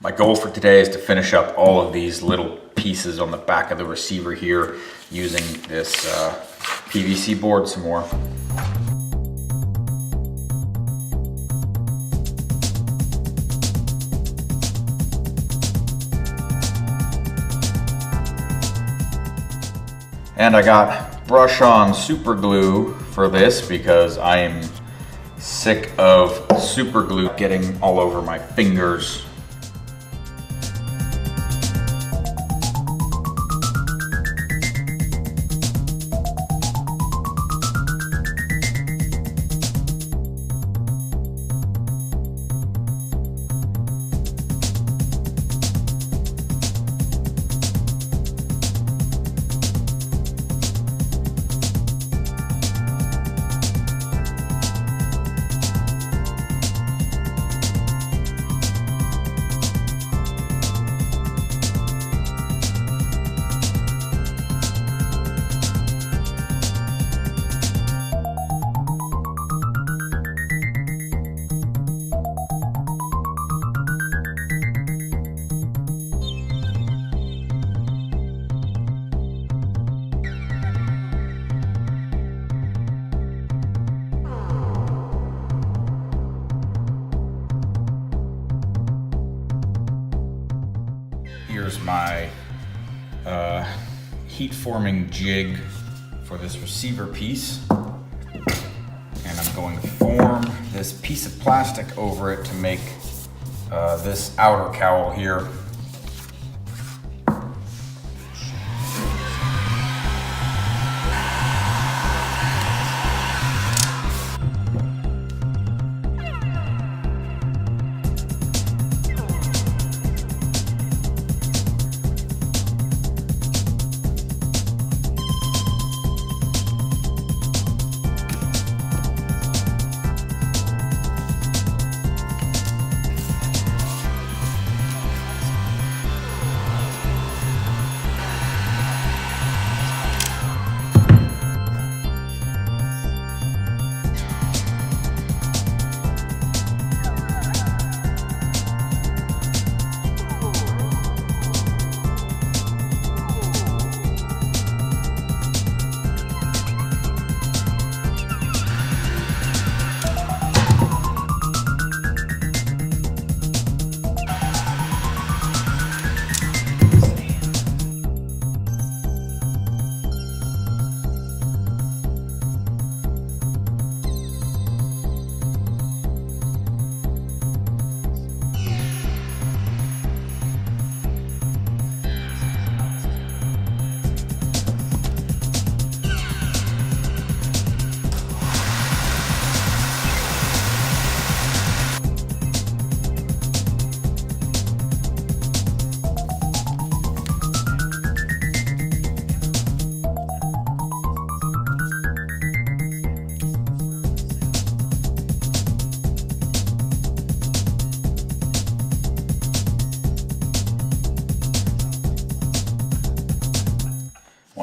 My goal for today is to finish up all of these little pieces on the back of the receiver here using this PVC board some more. And I got brush on super glue for this because I am sick of super glue getting all over my fingers. Here's my heat forming jig for this receiver piece. And I'm going to form this piece of plastic over it to make this outer cowl here.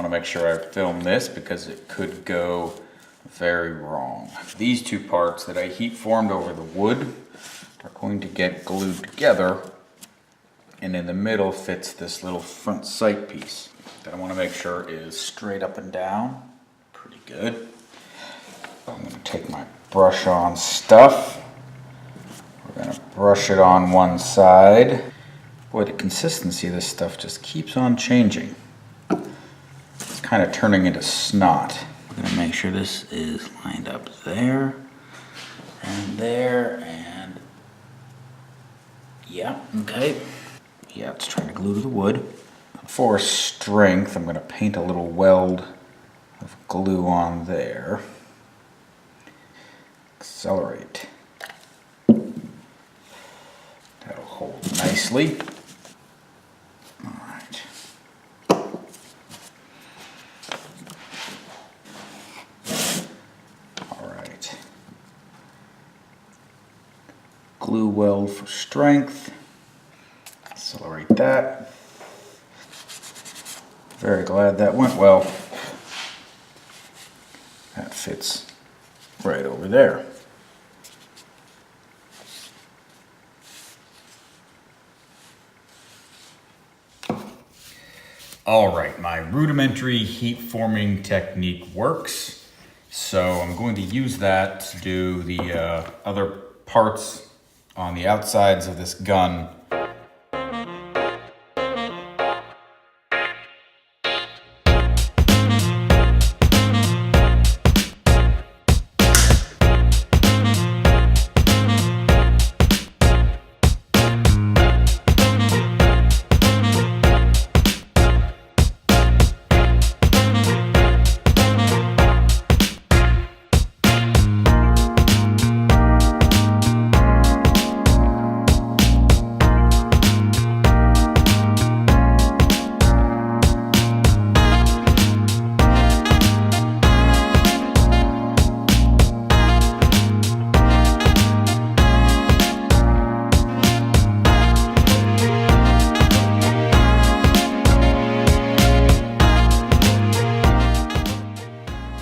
Make sure I film this because it could go very wrong. These two parts that I heat formed over the wood are going to get glued together, and in the middle fits this little front sight piece that I want to make sure is straight up and down. Pretty good. I'm going to take my brush on stuff. We're going to brush it on one side. Boy, the consistency of this stuff just keeps on changing. Kind of turning into snot. I'm gonna make sure this is lined up there, and yeah, okay. Yeah, it's trying to glue to the wood. For strength, I'm gonna paint a little weld of glue on there. Accelerate. That'll hold nicely. Glue weld for strength. Accelerate that. Very glad that went well. That fits right over there. All right, my rudimentary heat forming technique works. So I'm going to use that to do the other parts on the outsides of this gun.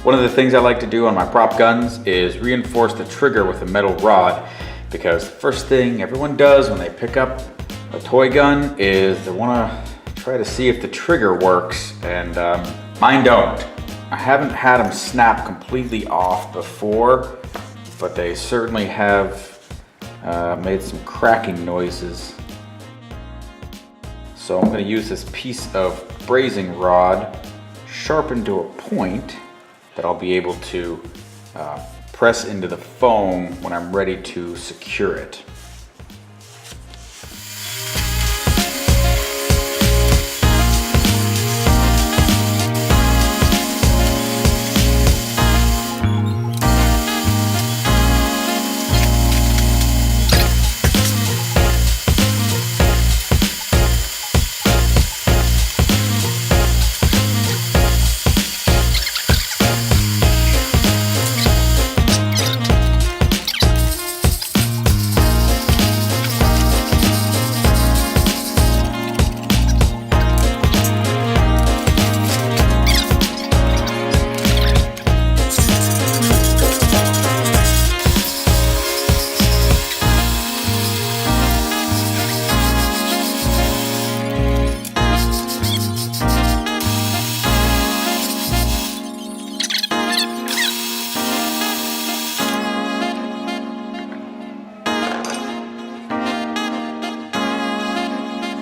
One of the things I like to do on my prop guns is reinforce the trigger with a metal rod, because the first thing everyone does when they pick up a toy gun is they want to try to see if the trigger works, and mine don't. I haven't had them snap completely off before, but they certainly have made some cracking noises. So I'm going to use this piece of brazing rod sharpened to a point that I'll be able to press into the foam when I'm ready to secure it.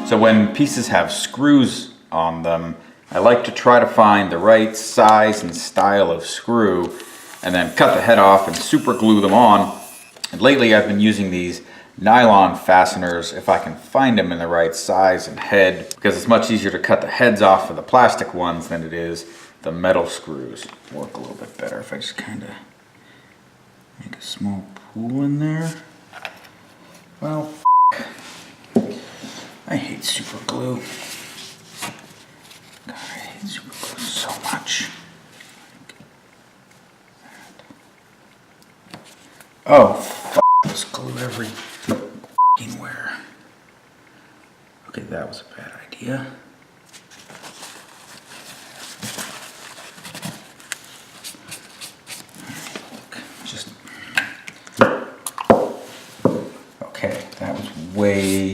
So when pieces have screws on them, I like to try to find the right size and style of screw and then cut the head off and super glue them on. And lately I've been using these nylon fasteners if I can find them in the right size and head, because it's much easier to cut the heads off of the plastic ones than it is the metal screws. Work a little bit better if I just kind of make a small pool in there. Well, I hate super glue. God, I hate super glue so much. Oh, this glue every f***ing where. Okay, that was a bad idea. Okay, that was way